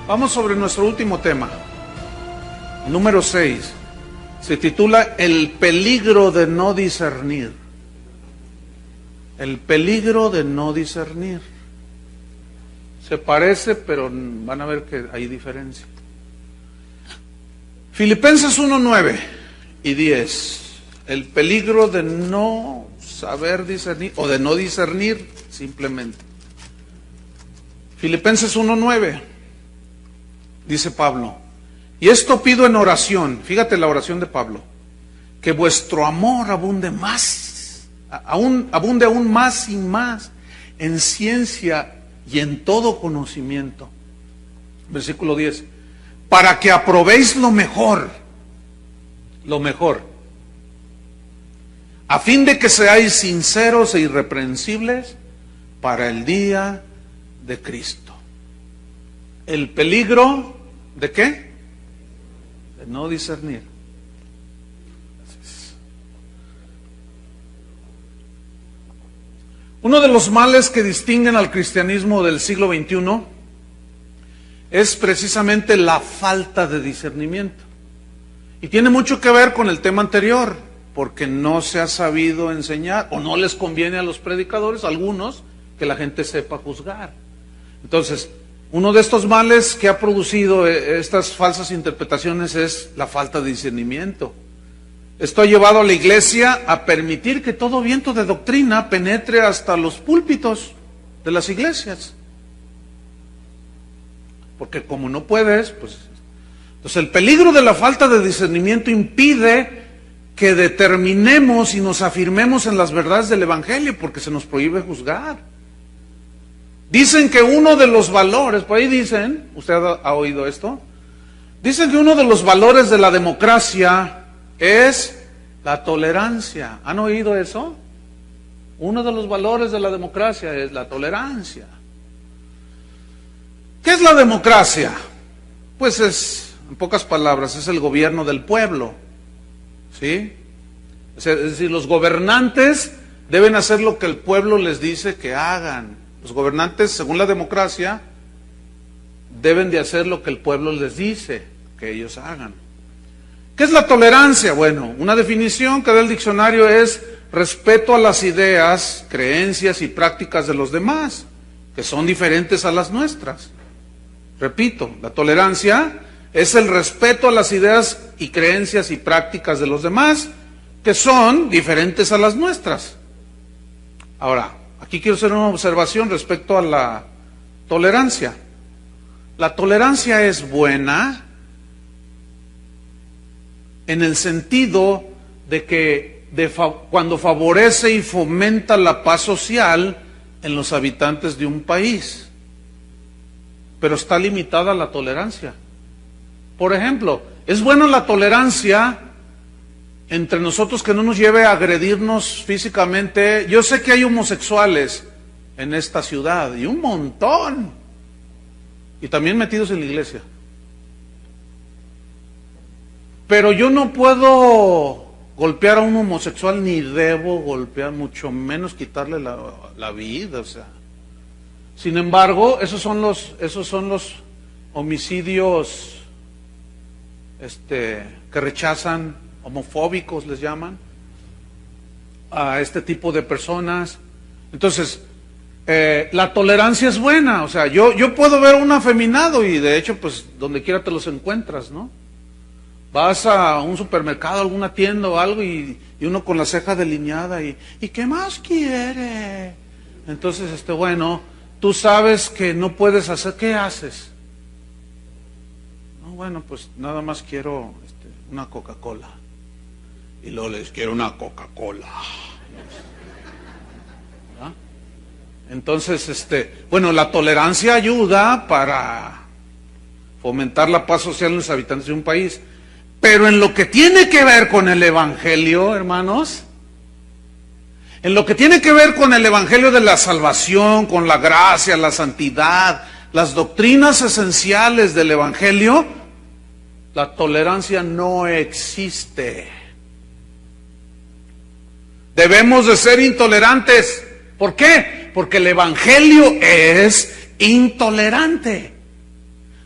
Vamos sobre nuestro último tema, número 6. Se titula El peligro de no discernir. El peligro de no discernir. Se parece, pero van a ver que hay diferencia. Filipenses 1:9 y 10. El peligro de no saber discernir o de no discernir simplemente. Filipenses 1:9. Dice Pablo: y esto pido en oración, fíjate la oración de Pablo, que vuestro amor abunde más, abunde aún más y más en ciencia y en todo conocimiento. Versículo 10. Para que aprobéis lo mejor, a fin de que seáis sinceros e irreprensibles para el día de Cristo. El peligro ¿de qué? De no discernir. Uno de los males que distinguen al cristianismo del siglo XXI es precisamente la falta de discernimiento. Y tiene mucho que ver con el tema anterior, porque no se ha sabido enseñar, o no les conviene a los predicadores, algunos, que la gente sepa juzgar. Entonces, uno de estos males que ha producido estas falsas interpretaciones es la falta de discernimiento. Esto ha llevado a la iglesia a permitir que todo viento de doctrina penetre hasta los púlpitos de las iglesias. Porque como no puedes, pues... Entonces el peligro de la falta de discernimiento impide que determinemos y nos afirmemos en las verdades del Evangelio, porque se nos prohíbe juzgar. Dicen que uno de los valores, por ahí dicen, ¿usted ha oído esto? Dicen que uno de los valores de la democracia es la tolerancia. ¿Han oído eso? Uno de los valores de la democracia es la tolerancia. ¿Qué es la democracia? Pues es, en pocas palabras, es el gobierno del pueblo. ¿Sí? Es decir, los gobernantes deben hacer lo que el pueblo les dice que hagan. Los gobernantes, según la democracia, deben de hacer lo que el pueblo les dice que ellos hagan. ¿Qué es la tolerancia? Bueno, una definición que da el diccionario es respeto a las ideas, creencias y prácticas de los demás, que son diferentes a las nuestras. Repito, la tolerancia es el respeto a las ideas y creencias y prácticas de los demás, que son diferentes a las nuestras. Ahora, aquí quiero hacer una observación respecto a la tolerancia. La tolerancia es buena en el sentido de que cuando favorece y fomenta la paz social en los habitantes de un país. Pero está limitada la tolerancia. Por ejemplo, es buena la tolerancia entre nosotros que no nos lleve a agredirnos físicamente. Yo sé que hay homosexuales en esta ciudad, y un montón, y también metidos en la iglesia. Pero yo no puedo golpear a un homosexual, ni debo golpear, mucho menos quitarle la vida, o sea. Sin embargo, esos son los homicidios que rechazan, homofóbicos les llaman, a este tipo de personas. Entonces, la tolerancia es buena. O sea, yo puedo ver un afeminado, y de hecho, pues, donde quiera te los encuentras, ¿no? Vas a un supermercado, alguna tienda o algo, y uno con la ceja delineada, ¿y qué más quiere? Entonces, bueno, tú sabes que no puedes hacer, ¿qué haces? No, bueno, pues nada más quiero una Coca-Cola. Y luego les quiero una Coca-Cola. ¿Ah? Entonces, bueno, la tolerancia ayuda para fomentar la paz social en los habitantes de un país. Pero en lo que tiene que ver con el Evangelio, hermanos, en lo que tiene que ver con el Evangelio de la salvación, con la gracia, la santidad, las doctrinas esenciales del Evangelio, la tolerancia no existe. Debemos de ser intolerantes. ¿Por qué? Porque el Evangelio es intolerante.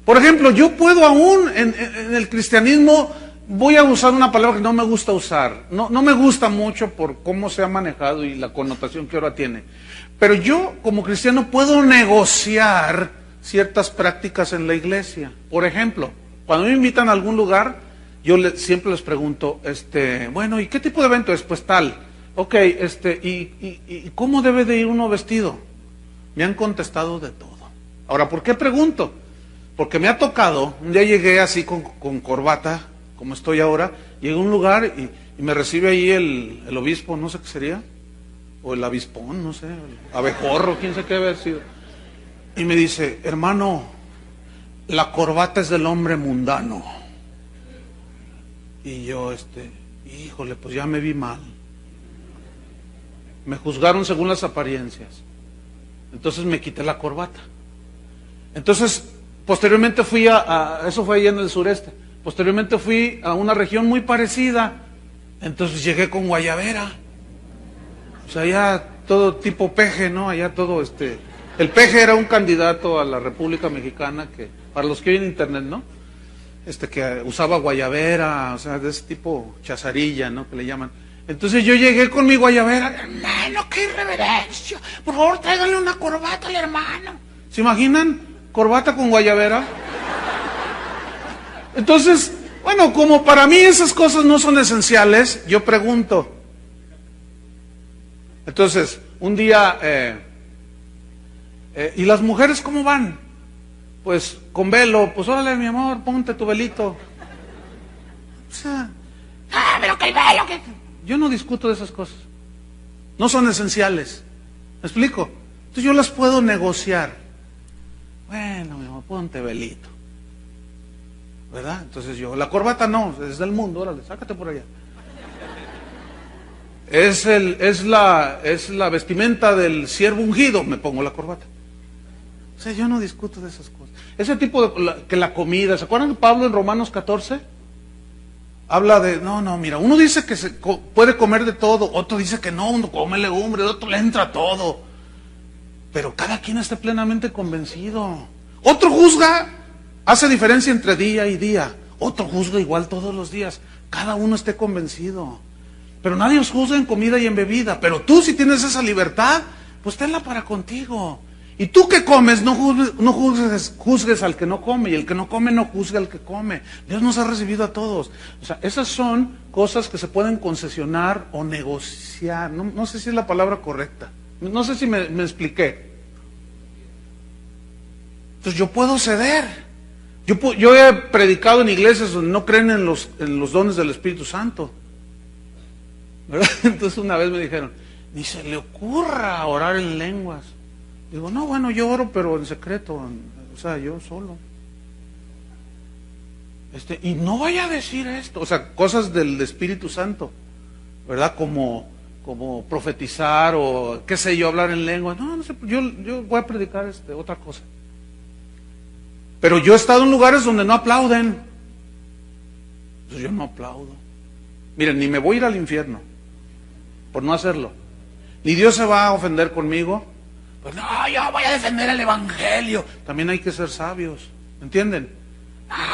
Por ejemplo, yo puedo aún en el cristianismo, voy a usar una palabra que no me gusta usar, no me gusta mucho por cómo se ha manejado y la connotación que ahora tiene, pero yo como cristiano puedo negociar ciertas prácticas en la iglesia. Por ejemplo, cuando me invitan a algún lugar, yo siempre les pregunto, bueno, ¿y qué tipo de evento es? Pues tal. Ok, ¿y cómo debe de ir uno vestido? Me han contestado de todo. Ahora, ¿por qué pregunto? Porque me ha tocado, un día llegué así con corbata, como estoy ahora, llegué a un lugar y me recibe ahí el obispo, no sé qué sería, o el abispón, no sé, el abejorro, quién sabe qué haber sido. Y me dice, hermano, la corbata es del hombre mundano. Y yo, híjole, pues ya me vi mal. Me juzgaron según las apariencias. Entonces me quité la corbata. Entonces, posteriormente fui eso fue allá en el sureste. Posteriormente fui a una región muy parecida. Entonces llegué con guayabera. O sea, allá todo tipo peje, ¿no? Allá todo El peje era un candidato a la República Mexicana que, para los que oyen internet, ¿no? Que usaba guayabera, o sea, de ese tipo chazarilla, ¿no? Que le llaman. Entonces yo llegué con mi guayabera, hermano, qué irreverencia, por favor tráiganle una corbata al hermano. ¿Se imaginan? Corbata con guayabera. Entonces, bueno, como para mí esas cosas no son esenciales, yo pregunto. Entonces, un día, ¿y las mujeres cómo van? Pues con velo, pues órale mi amor, ponte tu velito. O sea, pero que el velo, que... Yo no discuto de esas cosas. No son esenciales. ¿Me explico? Entonces yo las puedo negociar. Bueno, mi amor, ponte velito. ¿Verdad? Entonces yo, la corbata no, es del mundo, órale, sácate por allá. Es la vestimenta del siervo ungido, me pongo la corbata. O sea, yo no discuto de esas cosas. Ese tipo de, que la comida, ¿se acuerdan de Pablo en Romanos 14? Habla de, mira, uno dice que se puede comer de todo, otro dice que no, uno come legumbre, otro le entra todo. Pero cada quien esté plenamente convencido. Otro juzga, hace diferencia entre día y día. Otro juzga igual todos los días. Cada uno esté convencido. Pero nadie os juzga en comida y en bebida. Pero tú, si tienes esa libertad, pues tenla para contigo. Y tú que comes, no juzgues al que no come, y el que no come no juzgue al que come. Dios nos ha recibido a todos. O sea, esas son cosas que se pueden concesionar o negociar. No sé si es la palabra correcta. No sé si me expliqué. Entonces yo puedo ceder. Yo he predicado en iglesias donde no creen en los dones del Espíritu Santo, ¿verdad? Entonces una vez me dijeron, ni se le ocurra orar en lenguas. Digo, no, bueno, yo oro, pero en secreto, o sea, yo solo. Y no vaya a decir esto, o sea, cosas del Espíritu Santo, ¿verdad? Como profetizar o, qué sé yo, hablar en lengua. No sé, yo voy a predicar otra cosa. Pero yo he estado en lugares donde no aplauden. Entonces yo no aplaudo. Miren, ni me voy a ir al infierno por no hacerlo. Ni Dios se va a ofender conmigo. Pues no, yo voy a defender el evangelio. También hay que ser sabios, ¿entienden?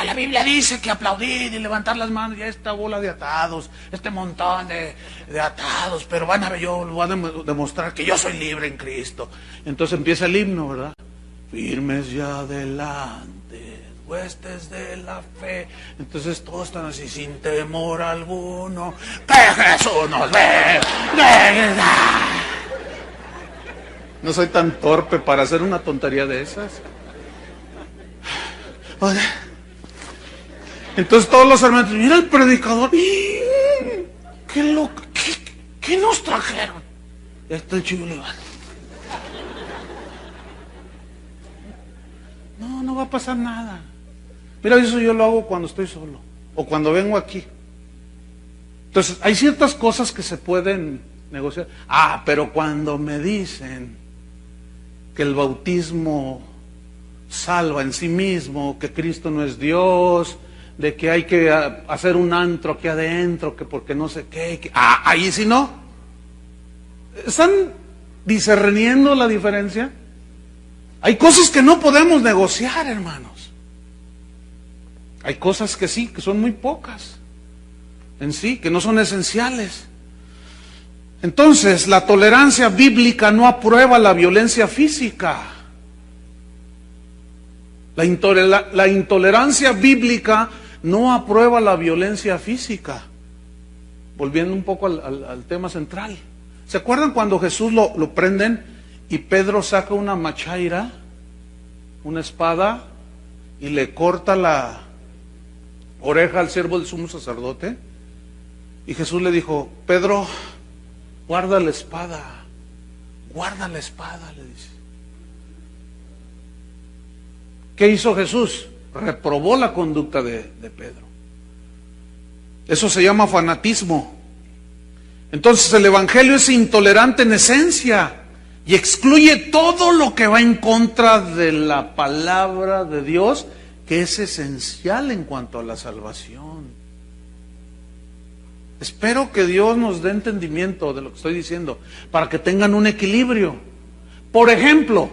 La Biblia dice que aplaudir y levantar las manos, ya esta bola de atados, este montón de atados, pero yo voy a demostrar que yo soy libre en Cristo. Entonces empieza el himno, ¿verdad? Firmes ya adelante, huestes de la fe. Entonces todos están así, sin temor alguno, que Jesús nos ve. No soy tan torpe para hacer una tontería de esas. Entonces todos los hermanos, mira el predicador, qué loco, ¿qué nos trajeron? Ya está el chivo levantado. No va a pasar nada. Mira, eso yo lo hago cuando estoy solo o cuando vengo aquí. Entonces hay ciertas cosas que se pueden negociar. Pero cuando me dicen que el bautismo salva en sí mismo, que Cristo no es Dios, de que hay que hacer un antro aquí adentro, que porque no sé qué, ahí sí no. ¿Están discerniendo la diferencia? Hay cosas que no podemos negociar, hermanos. Hay cosas que sí, que son muy pocas en sí, que no son esenciales. Entonces, la tolerancia bíblica no aprueba la violencia física. La intolerancia bíblica no aprueba la violencia física. Volviendo un poco al tema central. ¿Se acuerdan cuando Jesús lo prenden y Pedro saca una machaira, una espada, y le corta la oreja al siervo del sumo sacerdote? Y Jesús le dijo: Pedro, guarda la espada, le dice. ¿Qué hizo Jesús? Reprobó la conducta de Pedro. Eso se llama fanatismo. Entonces el Evangelio es intolerante en esencia y excluye todo lo que va en contra de la palabra de Dios, que es esencial en cuanto a la salvación. Espero que Dios nos dé entendimiento de lo que estoy diciendo, para que tengan un equilibrio. Por ejemplo,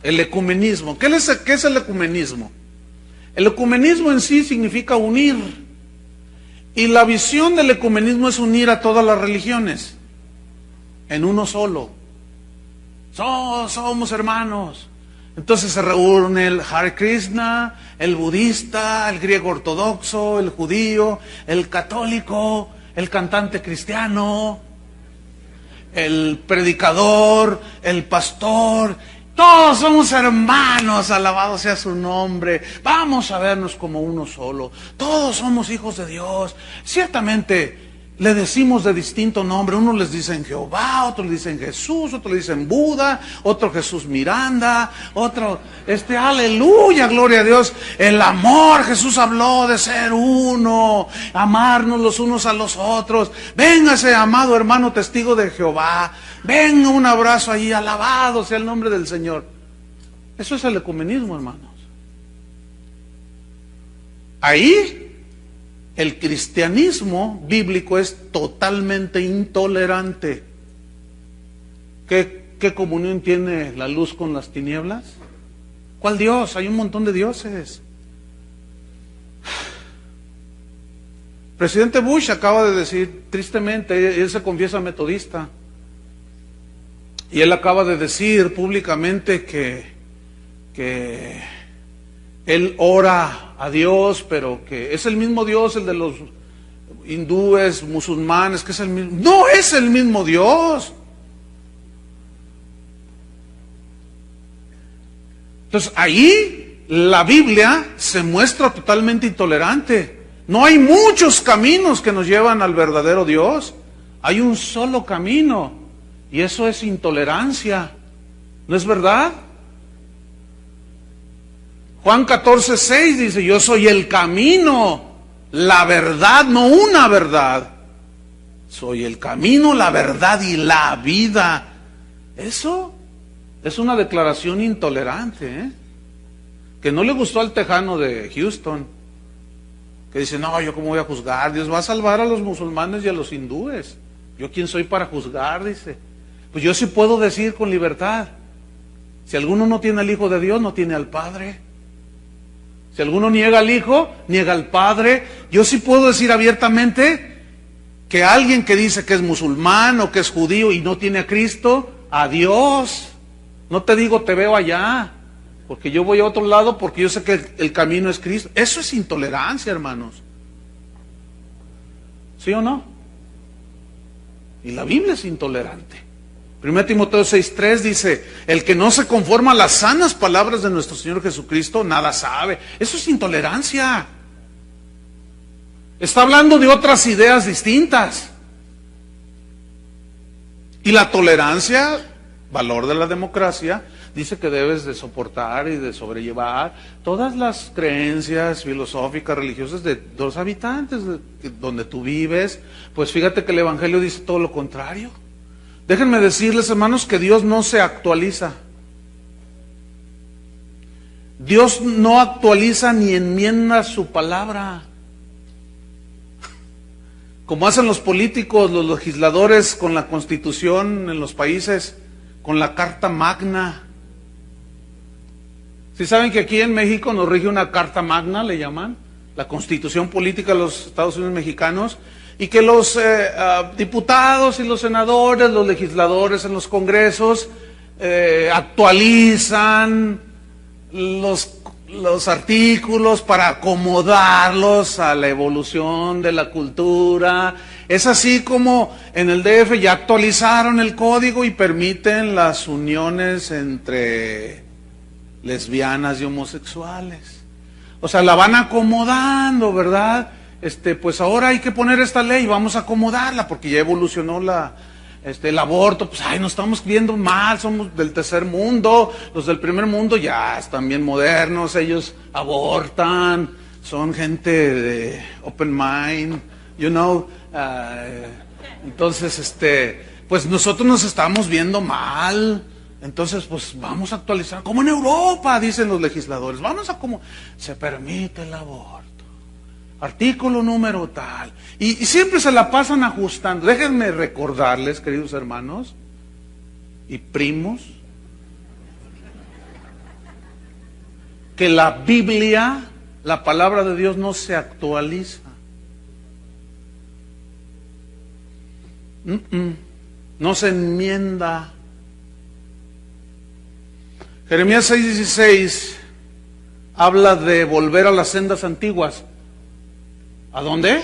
el ecumenismo. ¿Qué es el ecumenismo? El ecumenismo en sí significa unir. Y la visión del ecumenismo es unir a todas las religiones en uno solo. Somos hermanos. Entonces se reúne el Hare Krishna, el budista, el griego ortodoxo, el judío, el católico, el cantante cristiano, el predicador, el pastor. Todos somos hermanos, alabado sea su nombre. Vamos a vernos como uno solo. Todos somos hijos de Dios. Ciertamente le decimos de distinto nombre. Unos les dicen Jehová, otros le dicen Jesús, otros le dicen Buda, otro Jesús Miranda, otro, aleluya, gloria a Dios. El amor, Jesús habló de ser uno, amarnos los unos a los otros. Véngase, amado hermano testigo de Jehová. Venga, un abrazo ahí, alabado sea el nombre del Señor. Eso es el ecumenismo, hermanos. Ahí el cristianismo bíblico es totalmente intolerante. ¿Qué comunión tiene la luz con las tinieblas? ¿Cuál Dios? Hay un montón de dioses. Presidente Bush acaba de decir, tristemente, él se confiesa metodista, y él acaba de decir públicamente que él ora a Dios, pero que es el mismo Dios, el de los hindúes, musulmanes, que es el mismo. No es el mismo Dios. Entonces ahí la Biblia se muestra totalmente intolerante. No hay muchos caminos que nos llevan al verdadero Dios. Hay un solo camino, y eso es intolerancia. ¿No es verdad? Juan 14:6 dice: yo soy el camino, la verdad, no una verdad. Soy el camino, la verdad y la vida. Eso es una declaración intolerante, que no le gustó al tejano de Houston, que dice: no, yo cómo voy a juzgar, Dios va a salvar a los musulmanes y a los hindúes. ¿Yo quién soy para juzgar? Dice. Pues yo sí puedo decir con libertad: si alguno no tiene al Hijo de Dios, no tiene al Padre. Si alguno niega al Hijo, niega al Padre. Yo sí puedo decir abiertamente que alguien que dice que es musulmán o que es judío y no tiene a Cristo, adiós. No te digo te veo allá, porque yo voy a otro lado, porque yo sé que el camino es Cristo. Eso es intolerancia, hermanos. ¿Sí o no? Y la Biblia es intolerante. 1 Timoteo 6:3 dice: el que no se conforma a las sanas palabras de nuestro Señor Jesucristo, nada sabe. Eso es intolerancia. Está hablando de otras ideas distintas. Y la tolerancia, valor de la democracia, dice que debes de soportar y de sobrellevar todas las creencias filosóficas, religiosas de los habitantes donde tú vives. Pues fíjate que el Evangelio dice todo lo contrario. Déjenme decirles, hermanos, que Dios no se actualiza. Dios no actualiza ni enmienda su palabra. Como hacen los políticos, los legisladores con la Constitución en los países, con la Carta Magna. ¿Sí saben que aquí en México nos rige una carta magna, le llaman? La Constitución Política de los Estados Unidos Mexicanos, y que los diputados y los senadores, los legisladores en los congresos actualizan los artículos para acomodarlos a la evolución de la cultura. Es así como en el DF ya actualizaron el código y permiten las uniones entre lesbianas y homosexuales. O sea, la van acomodando, ¿verdad? Pues ahora hay que poner esta ley, vamos a acomodarla porque ya evolucionó el aborto. Pues nos estamos viendo mal, somos del tercer mundo, los del primer mundo ya están bien modernos, ellos abortan, son gente de open mind, you know. Entonces, pues nosotros nos estamos viendo mal. Entonces, pues vamos a actualizar, como en Europa, dicen los legisladores, se permite el aborto, artículo número tal, y siempre se la pasan ajustando. Déjenme recordarles, queridos hermanos y primos, que la Biblia, la palabra de Dios, no se actualiza. No se enmienda. Jeremías 6:16 habla de volver a las sendas antiguas. ¿A dónde?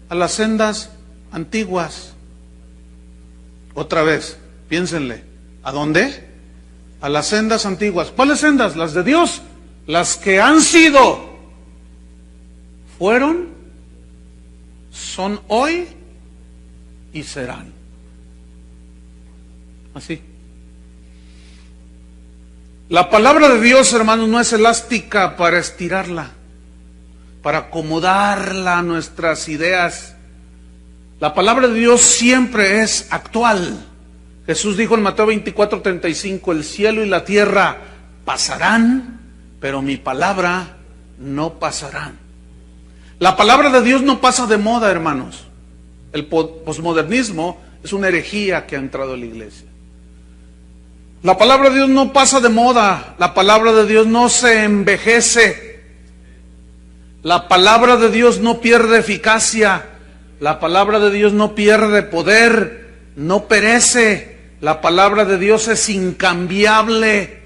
A las sendas antiguas. Otra vez, piénsenle. ¿A dónde? A las sendas antiguas. ¿Cuáles sendas? Las de Dios. Las que han sido, fueron, son hoy y serán. Así. La palabra de Dios, hermanos, no es elástica para estirarla, para acomodarla a nuestras ideas. La palabra de Dios siempre es actual. Jesús dijo en Mateo 24:35, el cielo y la tierra pasarán, pero mi palabra no pasará. La palabra de Dios no pasa de moda, hermanos. El posmodernismo es una herejía que ha entrado en la iglesia. La palabra de Dios no pasa de moda. La palabra de Dios no se envejece. La palabra de Dios no pierde eficacia. La palabra de Dios no pierde poder, no perece. La palabra de Dios es incambiable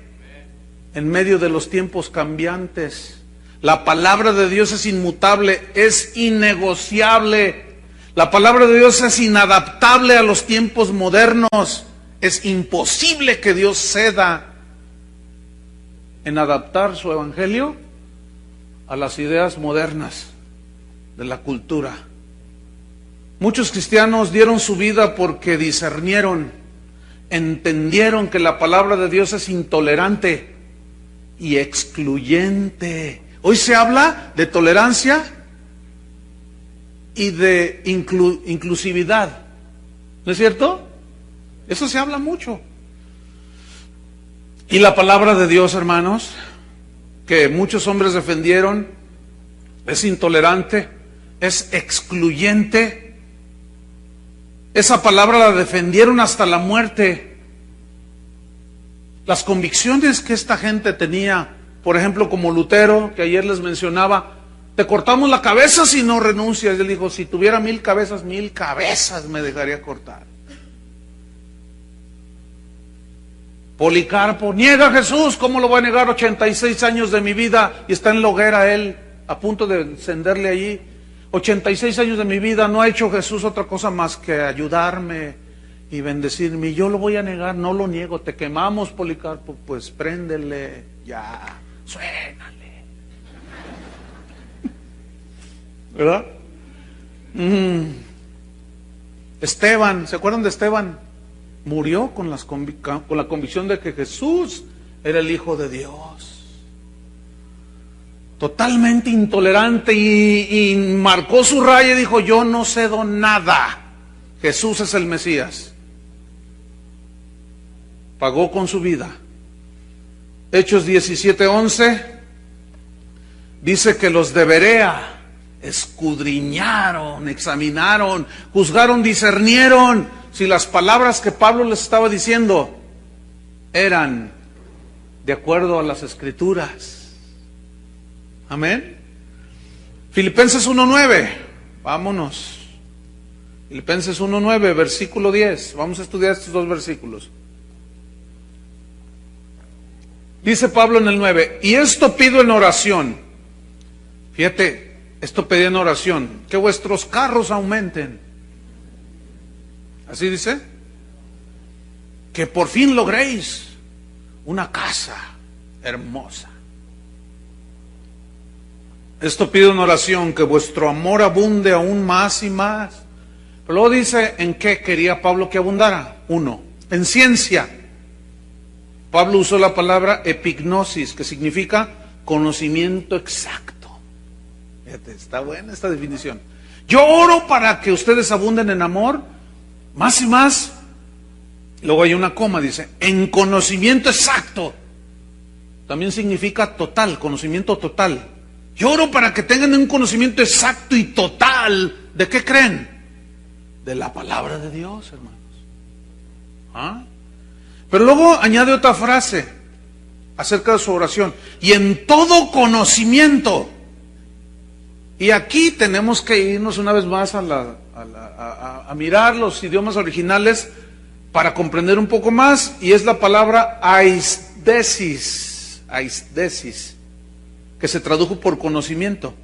en medio de los tiempos cambiantes. La palabra de Dios es inmutable, es innegociable. La palabra de Dios es inadaptable a los tiempos modernos. Es imposible que Dios ceda en adaptar su evangelio a las ideas modernas de la cultura. Muchos cristianos dieron su vida porque discernieron, entendieron que la palabra de Dios es intolerante y excluyente. Hoy se habla de tolerancia y de inclusividad, ¿no es cierto? Eso se habla mucho. Y la palabra de Dios, hermanos, que muchos hombres defendieron, es intolerante, es excluyente. Esa palabra la defendieron hasta la muerte. Las convicciones que esta gente tenía, por ejemplo, como Lutero, que ayer les mencionaba, te cortamos la cabeza si no renuncias. Y él dijo, si tuviera 1000 cabezas me dejaría cortar. Policarpo, niega a Jesús, ¿cómo lo voy a negar? 86 años de mi vida, y está en la hoguera él, a punto de encenderle allí. 86 años de mi vida, no ha hecho Jesús otra cosa más que ayudarme y bendecirme. Y yo lo voy a negar, no lo niego. Te quemamos, Policarpo, pues préndele, ya, suénale. ¿Verdad? Esteban, ¿se acuerdan de Esteban? Murió con la convicción de que Jesús era el Hijo de Dios. Totalmente intolerante y marcó su raya y dijo, yo no cedo nada. Jesús es el Mesías. Pagó con su vida. Hechos 17:11 dice que los de Berea escudriñaron, examinaron, juzgaron, discernieron si las palabras que Pablo les estaba diciendo eran de acuerdo a las Escrituras. Amén. Filipenses 1:9, vámonos. Filipenses 1:9, versículo 10. Vamos a estudiar estos dos versículos. Dice Pablo en el 9, y esto pido en oración. Fíjate, esto pedí en oración, que vuestros carros aumenten. Así dice. Que por fin logréis una casa hermosa. Esto pido en oración, que vuestro amor abunde aún más y más. Pero luego dice, ¿en qué quería Pablo que abundara? 1, en ciencia. Pablo usó la palabra epignosis, que significa conocimiento exacto. Fíjate, está buena esta definición. Yo oro para que ustedes abunden en amor, más y más. Luego hay una coma, dice, en conocimiento exacto. También significa total, conocimiento total. Yo oro para que tengan un conocimiento exacto y total. ¿De qué creen? De la palabra de Dios, hermanos. ¿Ah? Pero luego añade otra frase acerca de su oración. Y en todo conocimiento. Y aquí tenemos que irnos una vez más a mirar los idiomas originales para comprender un poco más. Y es la palabra aisdesis, que se tradujo por conocimiento.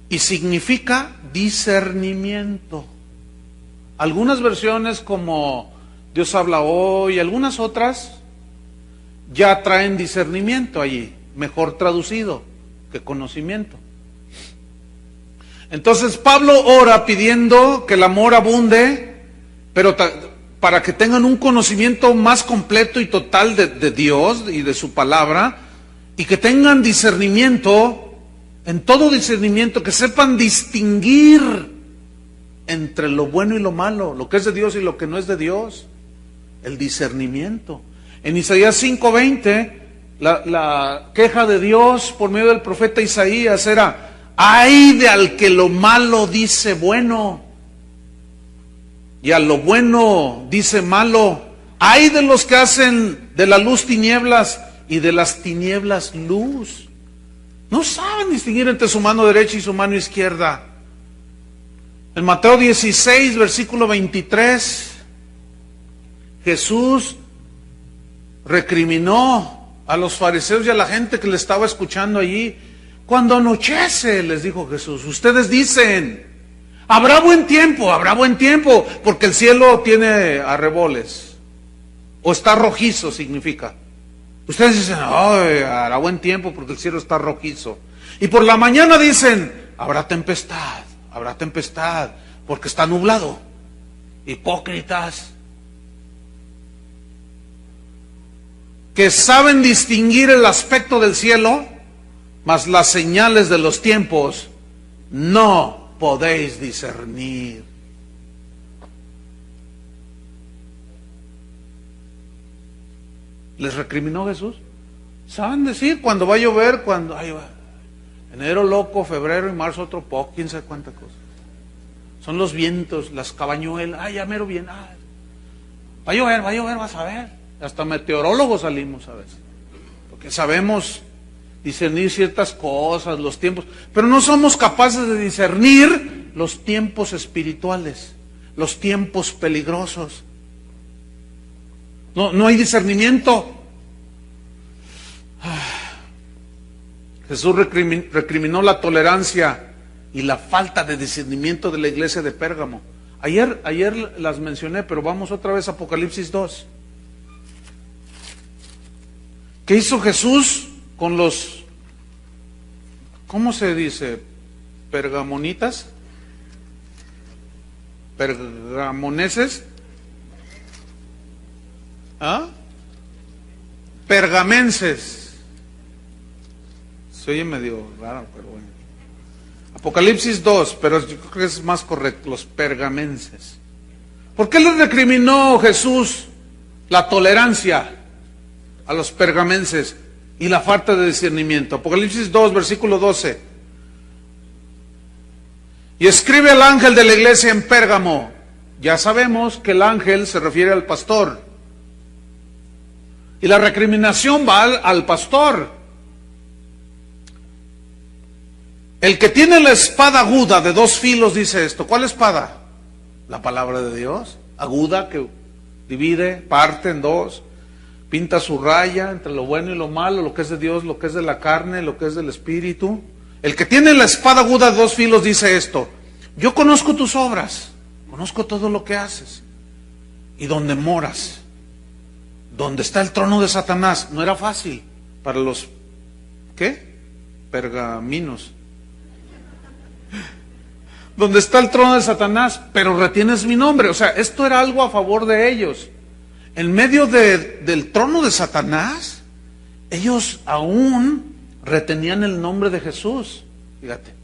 Y significa discernimiento. Algunas versiones como Dios habla hoy, algunas otras ya traen discernimiento allí, mejor traducido que conocimiento. Entonces Pablo ora pidiendo que el amor abunde, pero para que tengan un conocimiento más completo y total de Dios y de su palabra, y que tengan discernimiento, en todo discernimiento, que sepan distinguir entre lo bueno y lo malo, lo que es de Dios y lo que no es de Dios. El discernimiento. En Isaías 5:20, la queja de Dios por medio del profeta Isaías era: ay de al que lo malo dice bueno, y a lo bueno dice malo. Ay de los que hacen de la luz tinieblas y de las tinieblas luz. No saben distinguir entre su mano derecha y su mano izquierda. En Mateo 16, versículo 23, Jesús recriminó a los fariseos y a la gente que le estaba escuchando allí. Cuando anochece, les dijo Jesús, ustedes dicen, habrá buen tiempo, porque el cielo tiene arreboles, o está rojizo significa. Ustedes dicen, ay, hará buen tiempo porque el cielo está rojizo. Y por la mañana dicen, habrá tempestad, porque está nublado. Hipócritas, que saben distinguir el aspecto del cielo, mas las señales de los tiempos no podéis discernir. ¿Les recriminó Jesús? ¿Saben decir cuando va a llover? Cuando ay, va. Enero loco, febrero y marzo otro poco, quién sabe cuánta cosa. Son los vientos, las cabañuelas, ay, ya mero bien, ay. Va a llover, vas a ver. Hasta meteorólogos salimos a veces, porque sabemos discernir ciertas cosas, los tiempos, pero no somos capaces de discernir los tiempos espirituales, los tiempos peligrosos. No hay discernimiento. Jesús recriminó la tolerancia y la falta de discernimiento de la iglesia de Pérgamo. Ayer las mencioné, pero vamos otra vez a Apocalipsis 2. ¿Qué hizo Jesús con los, cómo se dice? ¿Pergamonitas? ¿Pergamoneses? ¿Ah? Pergamenses. Se oye medio raro, pero bueno. Apocalipsis 2, pero yo creo que es más correcto, los pergamenses. ¿Por qué les recriminó Jesús la tolerancia a los pergamenses y la falta de discernimiento? Apocalipsis 2, versículo 12. Y escribe al ángel de la iglesia en Pérgamo. Ya sabemos que el ángel se refiere al pastor. Y la recriminación va al pastor. El que tiene la espada aguda de 2 filos dice esto. ¿Cuál espada? La palabra de Dios, aguda, que divide, parte en 2, pinta su raya entre lo bueno y lo malo, lo que es de Dios, lo que es de la carne, lo que es del espíritu. El que tiene la espada aguda de 2 filos dice esto: yo conozco tus obras, conozco todo lo que haces y donde moras, donde está el trono de Satanás. No era fácil para los, ¿qué? Pergaminos. Donde está el trono de Satanás, pero retienes mi nombre. O sea, esto era algo a favor de ellos. En medio del trono de Satanás, ellos aún retenían el nombre de Jesús. Fíjate.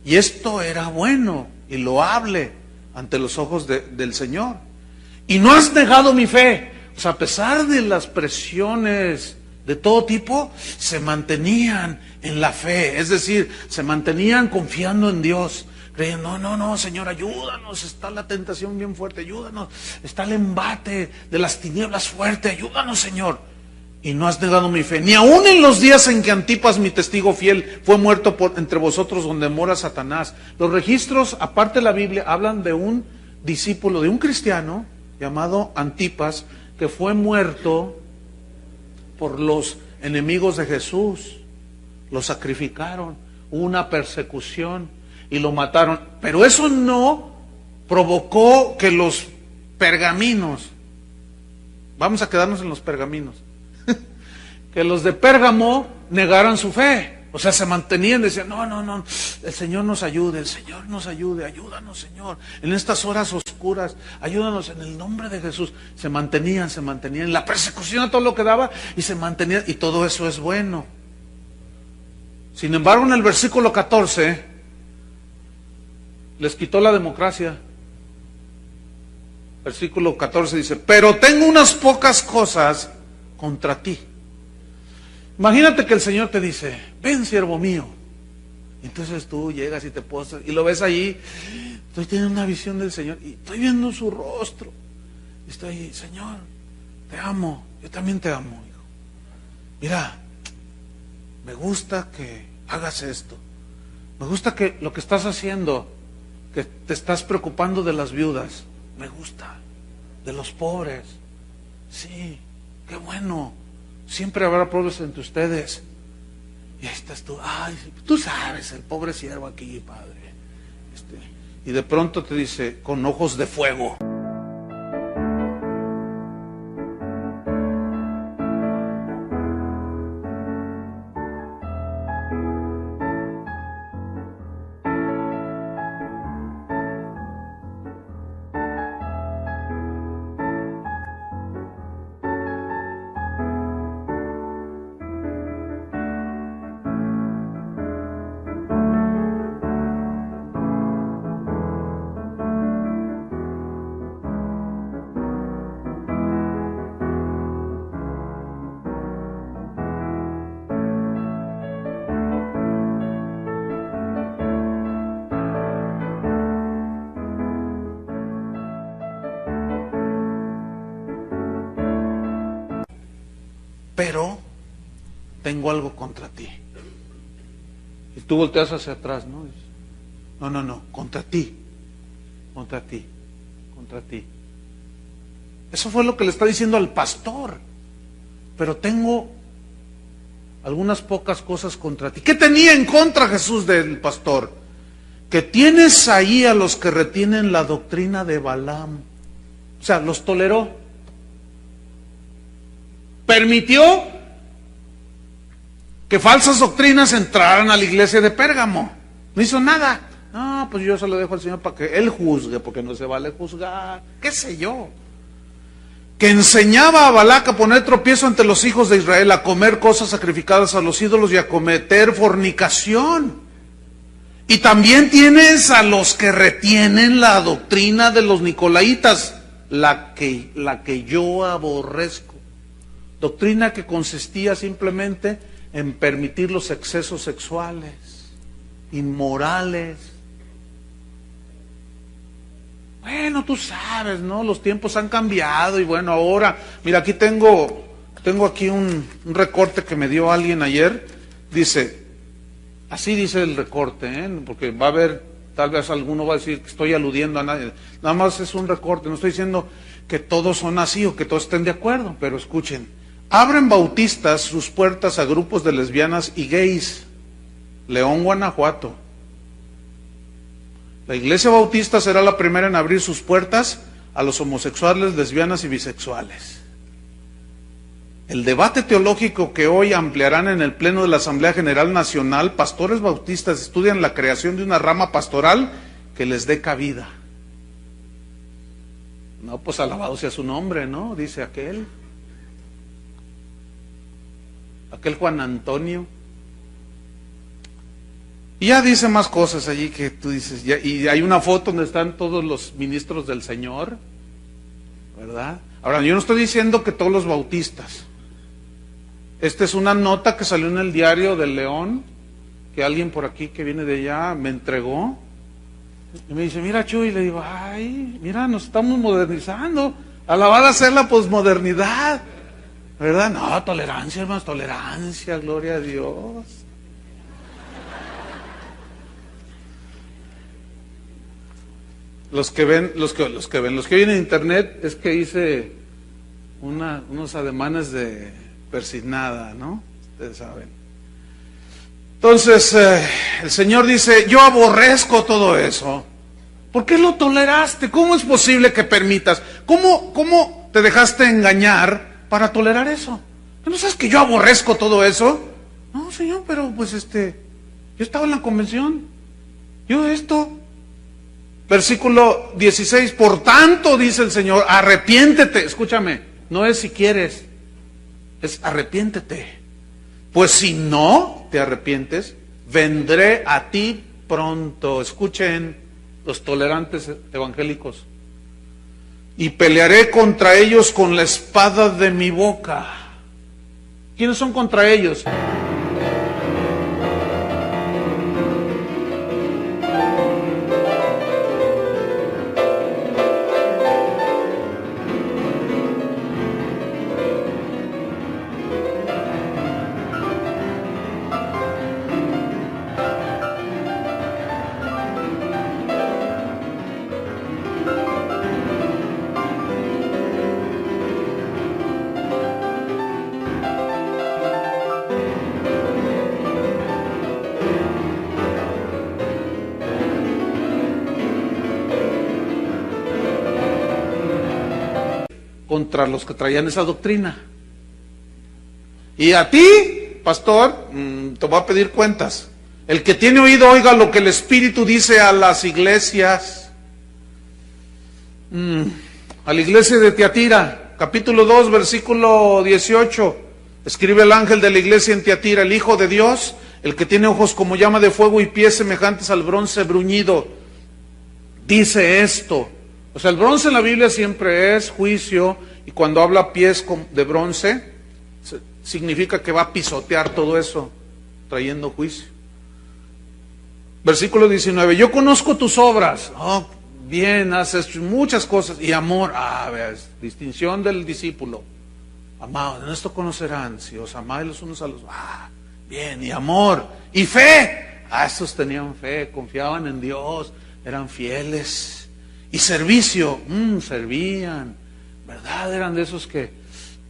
Y esto era bueno y loable ante los ojos del Señor. Y no has negado mi fe. O sea, a pesar de las presiones de todo tipo, se mantenían en la fe. Es decir, se mantenían confiando en Dios. Creyendo, no, Señor, ayúdanos, está la tentación bien fuerte, ayúdanos, está el embate de las tinieblas fuerte, ayúdanos, Señor. Y no has negado mi fe, ni aun en los días en que Antipas, mi testigo fiel, fue muerto entre vosotros donde mora Satanás. Los registros, aparte de la Biblia, hablan de un discípulo, de un cristiano llamado Antipas, que fue muerto por los enemigos de Jesús. Lo sacrificaron, hubo una persecución y lo mataron. Pero eso no provocó que los pergaminos, vamos a quedarnos en los pergaminos, que los de Pérgamo negaran su fe. O sea, se mantenían, decían, no, el Señor nos ayude, ayúdanos, Señor, en estas horas oscuras, ayúdanos en el nombre de Jesús. Se mantenían, la persecución a todo lo que daba, y se mantenían, y todo eso es bueno. Sin embargo, en el versículo 14, les quitó la democracia. Versículo 14 dice, pero tengo unas pocas cosas contra ti. Imagínate que el Señor te dice, ven, siervo mío. Entonces tú llegas y te postras y lo ves allí. Estoy teniendo una visión del Señor y estoy viendo su rostro. Y estoy, Señor, te amo, yo también te amo, hijo. Mira, me gusta que hagas esto. Me gusta que lo que estás haciendo, que te estás preocupando de las viudas. Me gusta, de los pobres. Sí, qué bueno. Siempre habrá pobres entre ustedes. Y ahí estás tú, ay, tú sabes, el pobre siervo aquí, padre. Y de pronto te dice, con ojos de fuego. Pero tengo algo contra ti. Y tú volteas hacia atrás, ¿no? No, contra ti. Eso fue lo que le está diciendo al pastor. Pero tengo algunas pocas cosas contra ti. ¿Qué tenía en contra Jesús del pastor? Que tienes ahí a los que retienen la doctrina de Balaam. O sea, los toleró. Permitió que falsas doctrinas entraran a la iglesia de Pérgamo. No hizo nada. No, pues yo se lo dejo al Señor para que Él juzgue, porque no se vale juzgar. ¿Qué sé yo? Que enseñaba a Balac a poner tropiezo ante los hijos de Israel, a comer cosas sacrificadas a los ídolos y a cometer fornicación. Y también tienes a los que retienen la doctrina de los nicolaitas, la que yo aborrezco. Doctrina que consistía simplemente en permitir los excesos sexuales, inmorales. Bueno, tú sabes, ¿no? Los tiempos han cambiado y bueno, ahora, mira, aquí tengo Tengo aquí un recorte que me dio alguien ayer. Dice, así dice el recorte, porque va a haber, tal vez alguno va a decir que estoy aludiendo a nadie. Nada más es un recorte, no estoy diciendo que todos son así o que todos estén de acuerdo, pero escuchen. Abren bautistas sus puertas a grupos de lesbianas y gays. León, Guanajuato. La iglesia bautista será la primera en abrir sus puertas a los homosexuales, lesbianas y bisexuales. El debate teológico que hoy ampliarán en el Pleno de la Asamblea General Nacional, pastores bautistas estudian la creación de una rama pastoral que les dé cabida. No, pues alabado sea su nombre, ¿no? Dice aquel Juan Antonio. Y ya dice más cosas allí que tú dices, y hay una foto donde están todos los ministros del Señor, ¿verdad? Ahora, yo no estoy diciendo que todos los bautistas. Esta es una nota que salió en el Diario del León, que alguien por aquí que viene de allá me entregó. Y me dice, mira Chuy, y le digo, ay, mira, nos estamos modernizando. Alabada sea la posmodernidad, ¿verdad? No, tolerancia, hermanos, tolerancia, gloria a Dios. Los que oyen en internet es que hice unos ademanes de persignada, ¿no? Ustedes saben. Entonces, el Señor dice, yo aborrezco todo eso. ¿Por qué lo toleraste? ¿Cómo es posible que permitas? ¿Cómo te dejaste engañar para tolerar eso? ¿No sabes que yo aborrezco todo eso? No, Señor, pero pues yo estaba en la convención. Versículo 16, por tanto, dice el Señor, arrepiéntete. Escúchame, no es si quieres, es arrepiéntete. Pues si no te arrepientes, vendré a ti pronto. Escuchen los tolerantes evangélicos. Y pelearé contra ellos con la espada de mi boca. ¿Quiénes son contra ellos? Contra los que traían esa doctrina. Y a ti, pastor, te voy a pedir cuentas. El que tiene oído, oiga lo que el Espíritu dice a las iglesias. A la iglesia de Tiatira, capítulo 2, versículo 18. Escribe el ángel de la iglesia en Tiatira, el Hijo de Dios, el que tiene ojos como llama de fuego y pies semejantes al bronce bruñido, dice esto. O sea, el bronce en la Biblia siempre es juicio, y cuando habla pies de bronce, significa que va a pisotear todo eso, trayendo juicio. Versículo 19, yo conozco tus obras. Oh, bien, haces muchas cosas. Y amor, ves, distinción del discípulo. Amados, en esto conocerán, si os amáis los unos a los... bien, y amor, y fe. Estos tenían fe, confiaban en Dios, eran fieles. Y servicio, servían, ¿verdad? Eran de esos que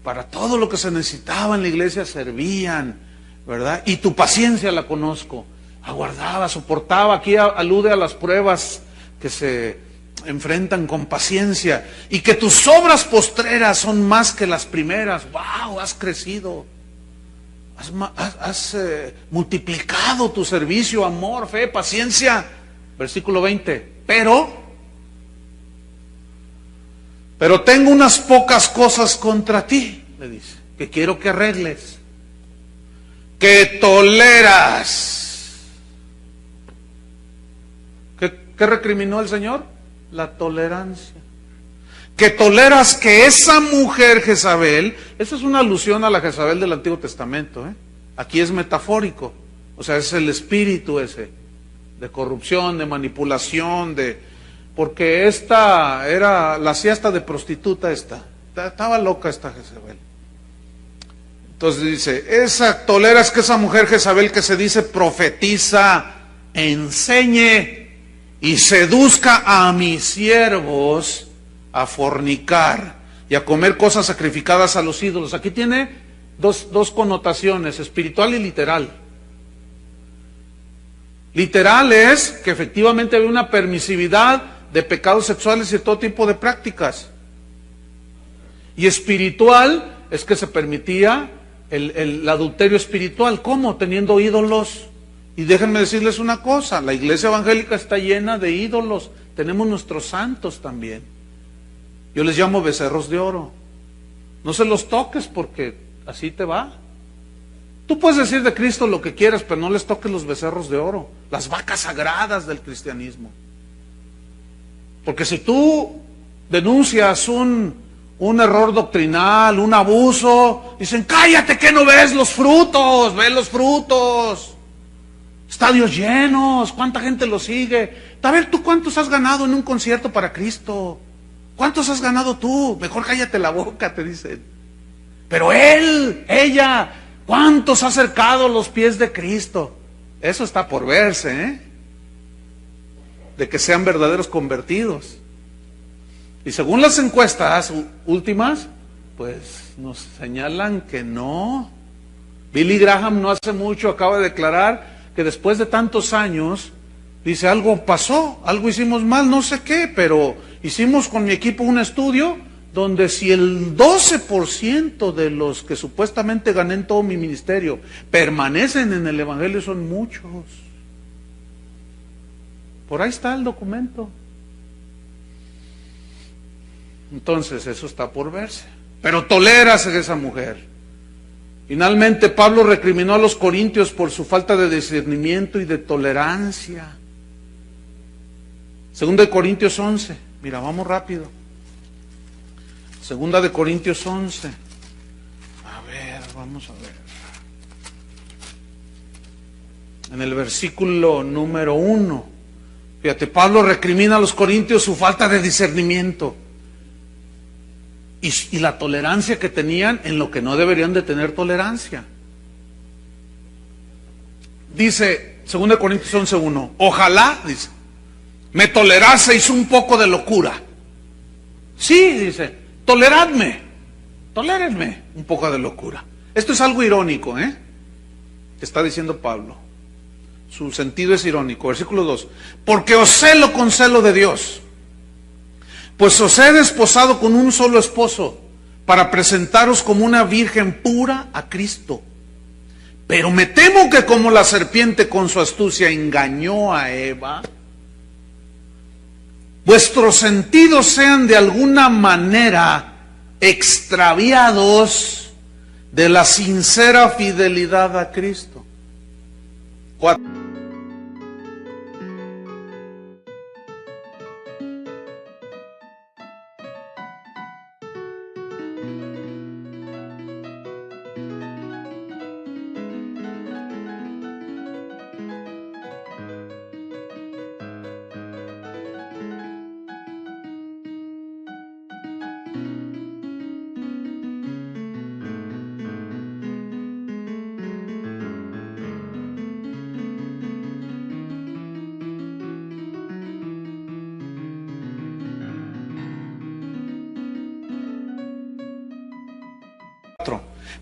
para todo lo que se necesitaba en la iglesia servían, ¿verdad? Y tu paciencia la conozco, aguardaba, soportaba. Aquí alude a las pruebas que se enfrentan con paciencia, y que tus obras postreras son más que las primeras. ¡Wow! Has crecido, has multiplicado tu servicio, amor, fe, paciencia. Versículo 20, pero tengo unas pocas cosas contra ti, le dice, que quiero que arregles. Que toleras. ¿Qué recriminó el Señor? La tolerancia. Que toleras que esa mujer Jezabel, esa es una alusión a la Jezabel del Antiguo Testamento, Aquí es metafórico, o sea, es el espíritu ese, de corrupción, de manipulación, porque esta era la siesta de prostituta, estaba loca esta Jezabel. Entonces dice, toleras que esa mujer Jezabel que se dice profetiza, enseñe y seduzca a mis siervos a fornicar y a comer cosas sacrificadas a los ídolos. Aquí tiene dos connotaciones, espiritual y literal. Literal es que efectivamente había una permisividad de pecados sexuales y de todo tipo de prácticas. Y espiritual es que se permitía el adulterio espiritual. ¿Cómo? Teniendo ídolos. Y déjenme decirles una cosa, la iglesia evangélica está llena de ídolos. Tenemos nuestros santos también. Yo les llamo becerros de oro. No se los toques porque así te va. Tú puedes decir de Cristo lo que quieras, pero no les toques los becerros de oro, las vacas sagradas del cristianismo. Porque si tú denuncias un error doctrinal, un abuso, dicen, cállate que no ves los frutos, ve los frutos. Estadios llenos, ¿cuánta gente lo sigue? A ver, ¿tú cuántos has ganado en un concierto para Cristo? ¿Cuántos has ganado tú? Mejor cállate la boca, te dicen. Pero él, ella, ¿cuántos ha acercado los pies de Cristo? Eso está por verse, ¿eh? De que sean verdaderos convertidos. Y según las encuestas últimas, pues nos señalan que no. Billy Graham no hace mucho acaba de declarar que después de tantos años, dice, algo pasó, algo hicimos mal, no sé qué, pero hicimos con mi equipo un estudio donde si el 12% de los que supuestamente gané en todo mi ministerio permanecen en el Evangelio son muchos. Por ahí está el documento. Entonces eso está por verse. Pero toleras a esa mujer. Finalmente Pablo recriminó a los corintios por su falta de discernimiento y de tolerancia. Segunda de Corintios 11. Mira, vamos rápido. Segunda de Corintios 11. A ver, vamos a ver. En el versículo número 1. Fíjate, Pablo recrimina a los corintios su falta de discernimiento. Y la tolerancia que tenían en lo que no deberían de tener tolerancia. Dice, 2 Corintios 11:1, ojalá, dice, me toleraseis un poco de locura. Sí, dice, toleradme, tolérenme un poco de locura. Esto es algo irónico, que está diciendo Pablo. Su sentido es irónico. Versículo 2, porque os celo con celo de Dios. Pues os he desposado con un solo esposo, para presentaros como una virgen pura a Cristo. Pero me temo que como la serpiente con su astucia engañó a Eva, vuestros sentidos sean de alguna manera extraviados de la sincera fidelidad a Cristo. 4.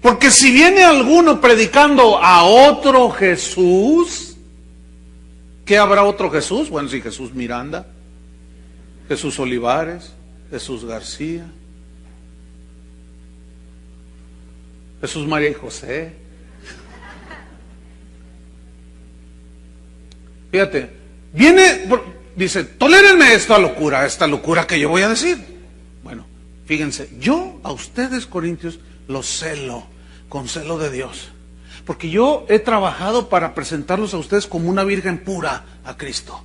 Porque si viene alguno predicando a otro Jesús, ¿qué habrá otro Jesús? Bueno, sí, Jesús Miranda, Jesús Olivares, Jesús García, Jesús María y José. Fíjate, dice, tolérenme esta locura que yo voy a decir. Bueno, fíjense, yo a ustedes, corintios, los celo, con celo de Dios. Porque yo he trabajado para presentarlos a ustedes como una virgen pura a Cristo.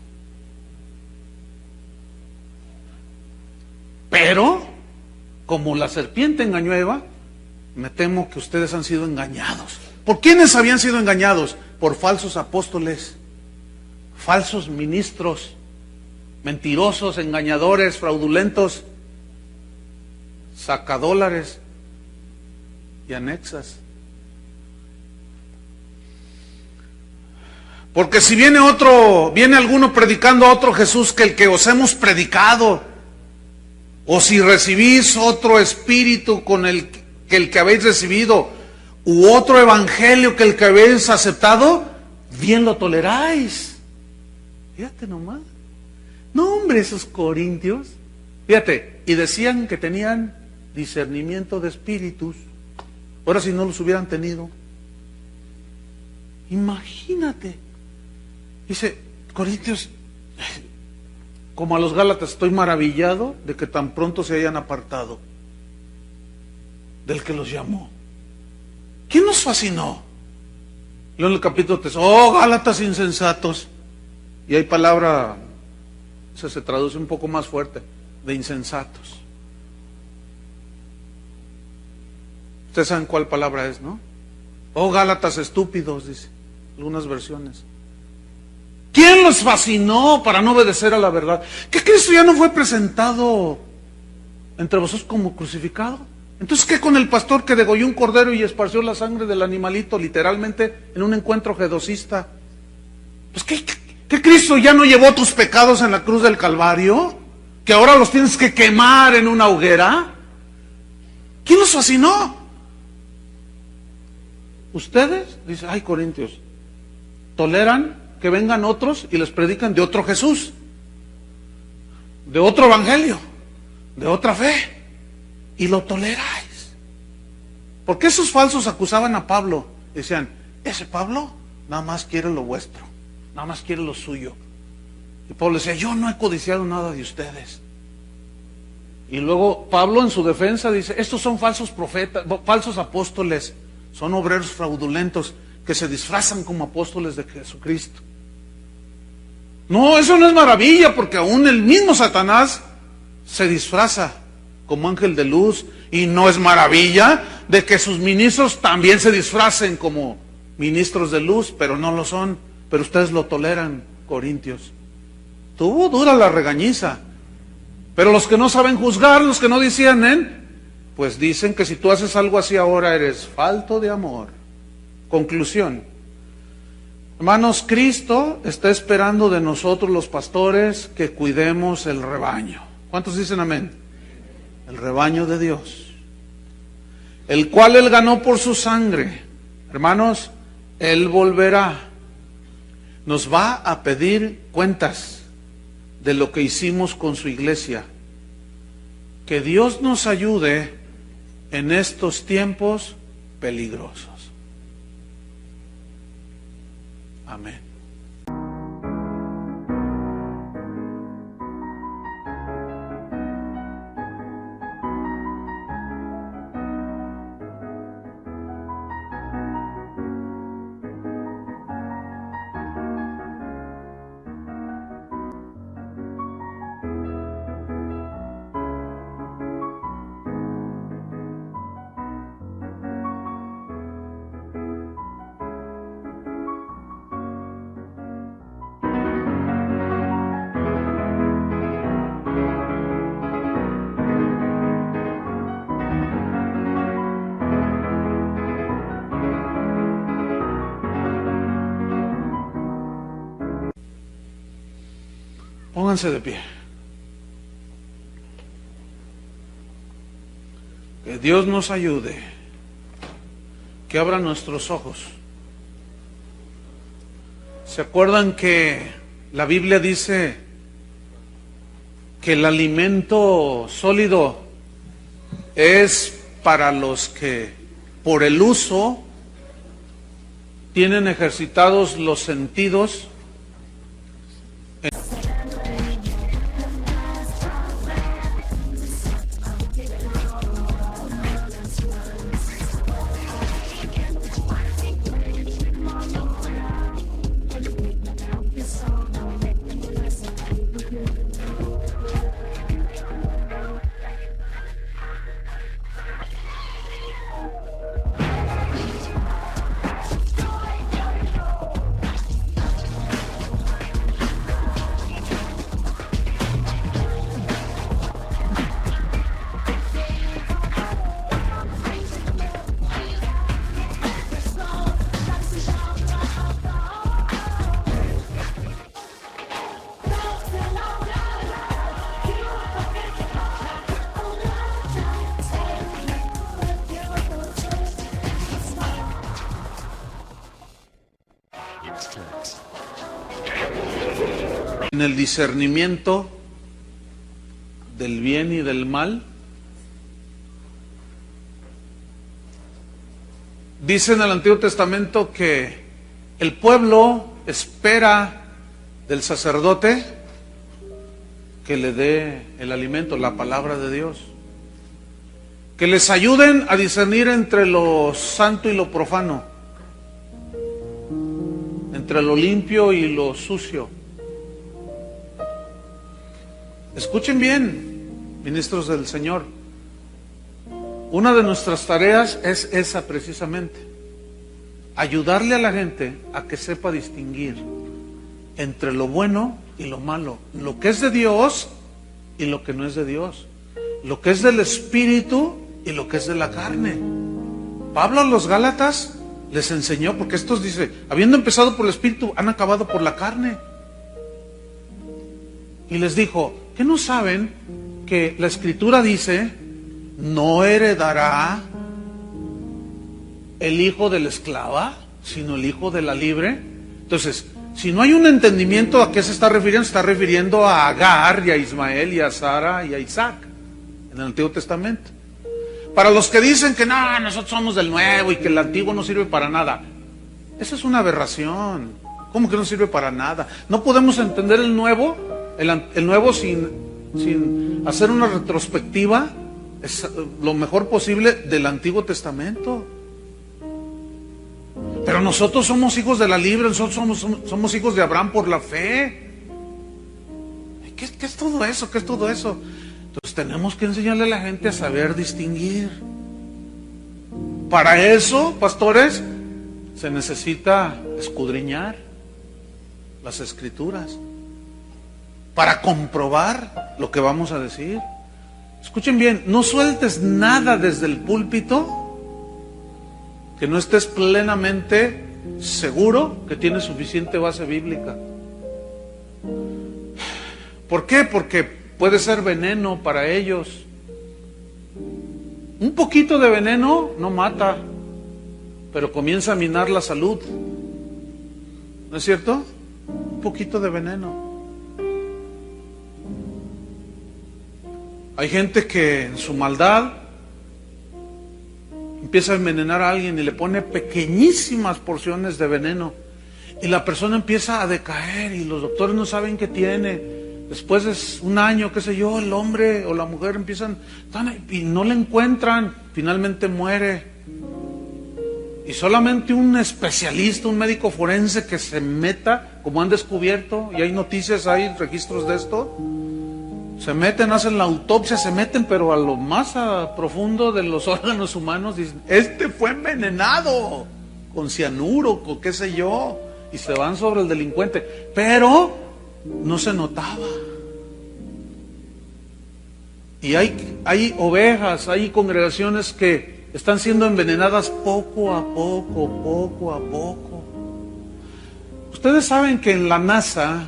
Pero, como la serpiente engañó a Eva, me temo que ustedes han sido engañados. ¿Por quiénes habían sido engañados? Por falsos apóstoles, falsos ministros, mentirosos, engañadores, fraudulentos, sacadólares y anexas. Porque si viene alguno predicando a otro Jesús que el que os hemos predicado, o si recibís otro espíritu con el que habéis recibido, u otro evangelio que el que habéis aceptado, bien lo toleráis. Fíjate nomás. No, hombre, esos corintios. Fíjate, y decían que tenían discernimiento de espíritus. Ahora si no los hubieran tenido. Imagínate. Dice, Corintios, como a los Gálatas, estoy maravillado de que tan pronto se hayan apartado del que los llamó. ¿Quién nos fascinó? Luego en el capítulo 3, oh Gálatas insensatos. Y hay palabra, se traduce un poco más fuerte, de insensatos. Ustedes saben cuál palabra es, ¿no? Oh Gálatas estúpidos, dice algunas versiones. ¿Quién los fascinó para no obedecer a la verdad? ¿Que Cristo ya no fue presentado entre vosotros como crucificado? Entonces, ¿qué con el pastor que degolló un cordero y esparció la sangre del animalito literalmente en un encuentro gedocista? Pues ¿qué Cristo ya no llevó tus pecados en la cruz del Calvario? ¿Que ahora los tienes que quemar en una hoguera? ¿Quién los fascinó? ¿Ustedes? Dice, ay Corintios, toleran que vengan otros y les predican de otro Jesús, de otro evangelio, de otra fe, y lo toleráis. Porque esos falsos acusaban a Pablo, decían, ese Pablo nada más quiere lo vuestro, nada más quiere lo suyo. Y Pablo decía, yo no he codiciado nada de ustedes. Y luego Pablo en su defensa dice, estos son falsos profetas, falsos apóstoles, son obreros fraudulentos que se disfrazan como apóstoles de Jesucristo. No, eso no es maravilla, porque aún el mismo Satanás se disfraza como ángel de luz, y no es maravilla de que sus ministros también se disfracen como ministros de luz, pero no lo son, pero ustedes lo toleran, Corintios. Tuvo dura la regañiza, pero los que no saben juzgar, los que no disciernen, pues dicen que si tú haces algo así ahora eres falto de amor. Conclusión. Hermanos, Cristo está esperando de nosotros los pastores que cuidemos el rebaño. ¿Cuántos dicen amén? El rebaño de Dios, el cual Él ganó por su sangre. Hermanos, Él volverá. Nos va a pedir cuentas de lo que hicimos con su iglesia. Que Dios nos ayude en estos tiempos peligrosos. Amén. Pónganse de pie. Que Dios nos ayude, que abra nuestros ojos. ¿Se acuerdan que la Biblia dice que el alimento sólido es para los que por el uso tienen ejercitados los sentidos? En el discernimiento del bien y del mal, dice en el Antiguo Testamento que el pueblo espera del sacerdote que le dé el alimento, la palabra de Dios, que les ayuden a discernir entre lo santo y lo profano, entre lo limpio y lo sucio. Escuchen bien, ministros del Señor, una de nuestras tareas es esa precisamente, ayudarle a la gente a que sepa distinguir entre lo bueno y lo malo, lo que es de Dios y lo que no es de Dios, lo que es del Espíritu y lo que es de la carne. Pablo a los Gálatas les enseñó, porque estos dice, habiendo empezado por el Espíritu, han acabado por la carne. Y les dijo, ¿qué no saben que la Escritura dice, no heredará el hijo de la esclava, sino el hijo de la libre? Entonces, si no hay un entendimiento, ¿a qué se está refiriendo? Se está refiriendo a Agar y a Ismael y a Sara y a Isaac en el Antiguo Testamento. Para los que dicen que no, nosotros somos del nuevo y que el antiguo no sirve para nada, esa es una aberración. ¿Cómo que no sirve para nada? No podemos entender el nuevo sin hacer una retrospectiva lo mejor posible del Antiguo Testamento. Pero nosotros somos hijos de la libre, nosotros somos hijos de Abraham por la fe. ¿Qué es todo eso? ¿Qué es todo eso? Entonces tenemos que enseñarle a la gente a saber distinguir. Para eso, pastores, se necesita escudriñar las Escrituras para comprobar lo que vamos a decir. Escuchen bien, no sueltes nada desde el púlpito que no estés plenamente seguro que tiene suficiente base bíblica. ¿Por qué? Porque puede ser veneno para ellos. Un poquito de veneno no mata, pero comienza a minar la salud. ¿No es cierto? Un poquito de veneno. Hay gente que en su maldad empieza a envenenar a alguien y le pone pequeñísimas porciones de veneno y la persona empieza a decaer y los doctores no saben qué tiene. Después de un año, qué sé yo, el hombre o la mujer empiezan y no le encuentran, finalmente muere. Y solamente un especialista, un médico forense que se meta, como han descubierto, y hay noticias, hay registros de esto, se meten, hacen la autopsia, se meten, pero a lo más profundo de los órganos humanos, dicen, este fue envenenado con cianuro, con qué sé yo, y se van sobre el delincuente, pero no se notaba. Y hay ovejas, hay congregaciones que están siendo envenenadas poco a poco. Ustedes saben que en la NASA,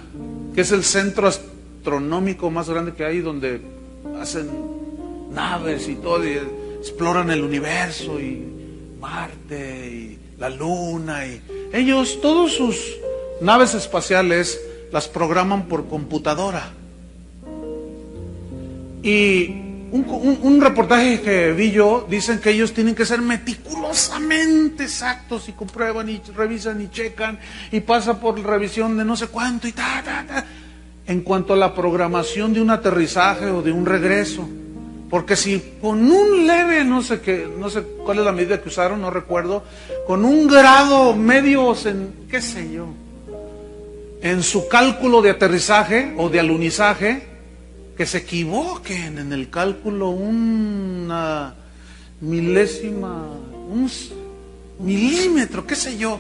que es el centro astronómico más grande que hay, donde hacen naves y todo, y exploran el universo y Marte y la Luna, y ellos, todas sus naves espaciales las programan por computadora. Y un reportaje que vi yo, dicen que ellos tienen que ser meticulosamente exactos y comprueban y revisan y checan y pasa por revisión de no sé cuánto y en cuanto a la programación de un aterrizaje o de un regreso. Porque si con un leve, no sé cuál es la medida que usaron, no recuerdo, con un grado medio, qué sé yo, en su cálculo de aterrizaje o de alunizaje, que se equivoquen en el cálculo una milésima, un milímetro, qué sé yo.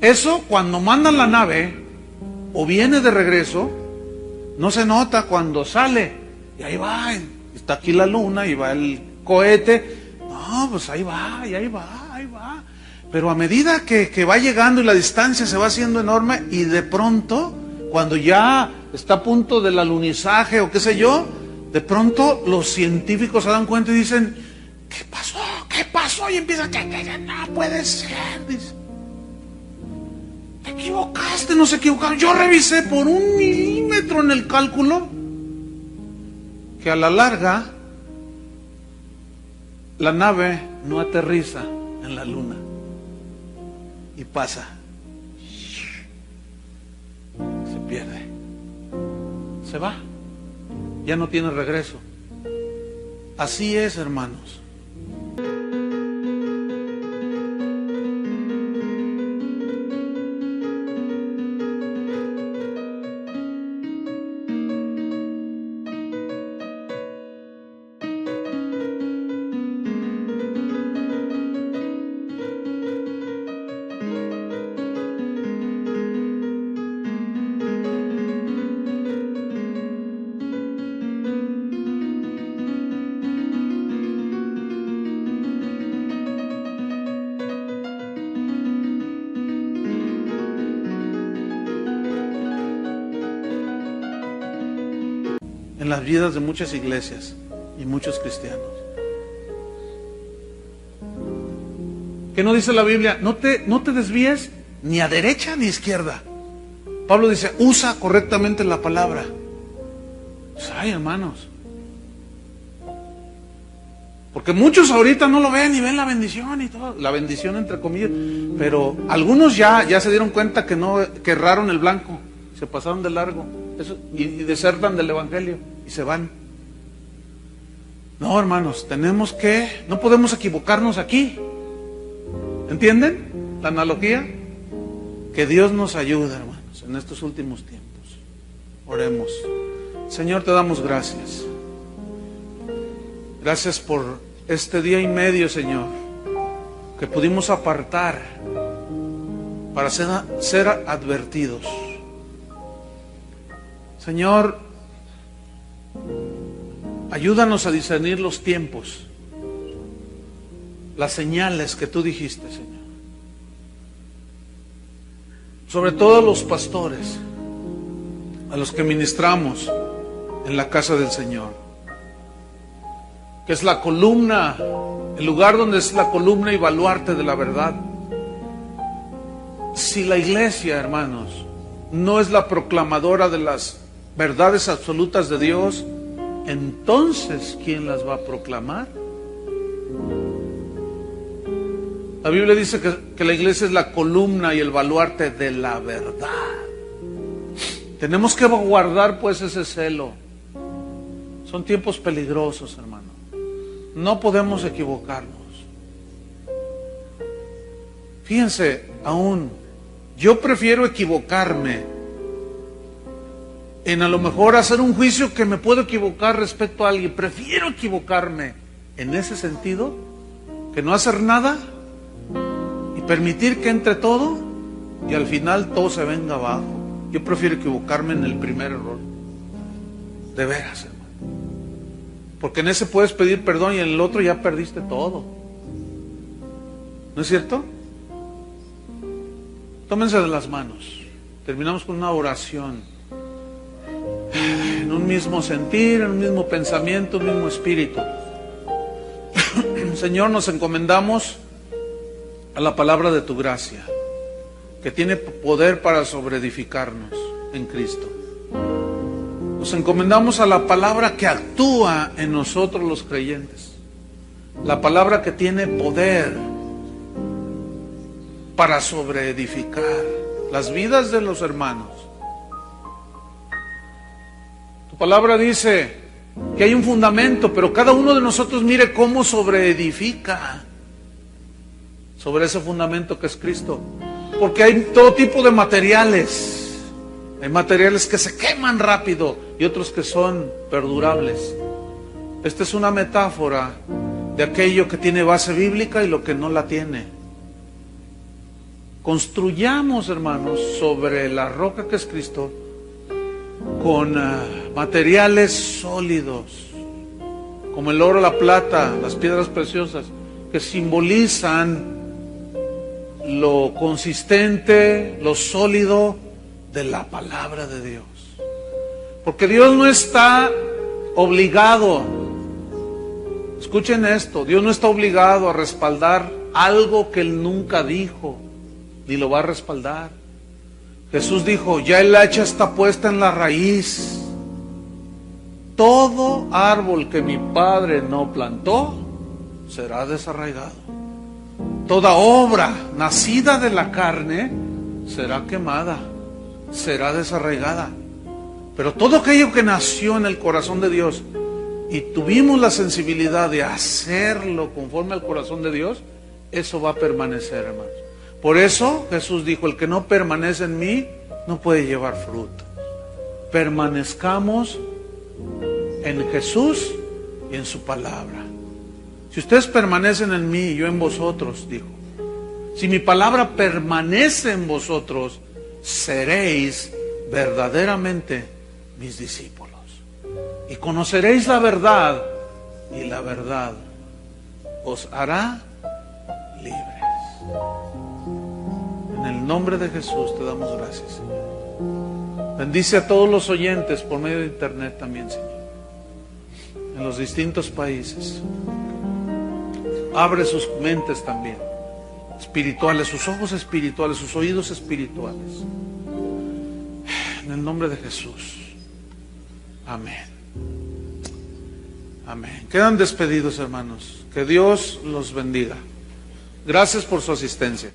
Eso cuando mandan la nave o viene de regreso, no se nota cuando sale. Y ahí va, está aquí la luna y va el cohete. No, pues ahí va. Pero a medida que va llegando y la distancia se va haciendo enorme, y de pronto, cuando ya está a punto del alunizaje o qué sé yo, de pronto los científicos se dan cuenta y dicen, ¿qué pasó? Y empiezan, no puede ser, dice. equivocaste, no se equivocaron. Yo revisé por 1 milímetro en el cálculo que a la larga la nave no aterriza en la luna y pasa, se pierde, se va, ya no tiene regreso. Así es, hermanos. En las vidas de muchas iglesias y muchos cristianos. ¿Qué no dice la Biblia? No te desvíes ni a derecha ni a izquierda. Pablo dice, usa correctamente la palabra. Pues, ay, hermanos. Porque muchos ahorita no lo ven y ven la bendición y todo. La bendición entre comillas. Pero algunos ya se dieron cuenta que erraron el blanco. Se pasaron de largo. Eso, y desertan del evangelio y se van. No, hermanos, no podemos equivocarnos aquí. ¿Entienden la analogía? Que Dios nos ayude, hermanos, en estos últimos tiempos. Oremos. Señor, te damos gracias. Gracias por este día y medio, Señor, que pudimos apartar para ser advertidos. Señor, ayúdanos a discernir los tiempos, las señales que tú dijiste, Señor. Sobre todo a los pastores, a los que ministramos en la casa del Señor, que es la columna, el lugar donde es la columna y baluarte de la verdad. Si la iglesia, hermanos, no es la proclamadora de las verdades absolutas de Dios, entonces ¿quién las va a proclamar? La Biblia dice que la iglesia es la columna y el baluarte de la verdad. Tenemos que guardar pues ese celo. Son tiempos peligrosos, hermano. No podemos equivocarnos. Fíjense, aún yo prefiero equivocarme en a lo mejor hacer un juicio que me puedo equivocar respecto a alguien. Prefiero equivocarme en ese sentido que no hacer nada y permitir que entre todo y al final todo se venga abajo. Yo prefiero equivocarme en el primer error. De veras, hermano. Porque en ese puedes pedir perdón y en el otro ya perdiste todo. ¿No es cierto? Tómense de las manos. Terminamos con una oración. En un mismo sentir, en un mismo pensamiento, un mismo espíritu. Señor, nos encomendamos a la palabra de tu gracia, que tiene poder para sobreedificarnos en Cristo. Nos encomendamos a la palabra que actúa en nosotros los creyentes, la palabra que tiene poder para sobreedificar las vidas de los hermanos. Tu palabra dice que hay un fundamento, pero cada uno de nosotros mire cómo sobreedifica sobre ese fundamento que es Cristo. Porque hay todo tipo de materiales. Hay materiales que se queman rápido y otros que son perdurables. Esta es una metáfora de aquello que tiene base bíblica y lo que no la tiene. Construyamos, hermanos, sobre la roca que es Cristo, con materiales sólidos, como el oro, la plata, las piedras preciosas, que simbolizan lo consistente, lo sólido de la palabra de Dios. Porque Dios no está obligado, escuchen esto, Dios no está obligado a respaldar algo que Él nunca dijo, ni lo va a respaldar. Jesús dijo, ya el hacha está puesta en la raíz. Todo árbol que mi Padre no plantó será desarraigado. Toda obra nacida de la carne será quemada, será desarraigada. Pero todo aquello que nació en el corazón de Dios y tuvimos la sensibilidad de hacerlo conforme al corazón de Dios, eso va a permanecer, hermanos. Por eso Jesús dijo, el que no permanece en mí no puede llevar fruto. Permanezcamos en Jesús y en su palabra. Si ustedes permanecen en mí y yo en vosotros, dijo, si mi palabra permanece en vosotros, seréis verdaderamente mis discípulos. Y conoceréis la verdad, y la verdad os hará libres. En el nombre de Jesús te damos gracias, Señor. Bendice a todos los oyentes por medio de internet también, Señor, en los distintos países. Abre sus mentes también, espirituales, sus ojos espirituales, sus oídos espirituales. En el nombre de Jesús. Amén. Amén. Quedan despedidos, hermanos. Que Dios los bendiga. Gracias por su asistencia.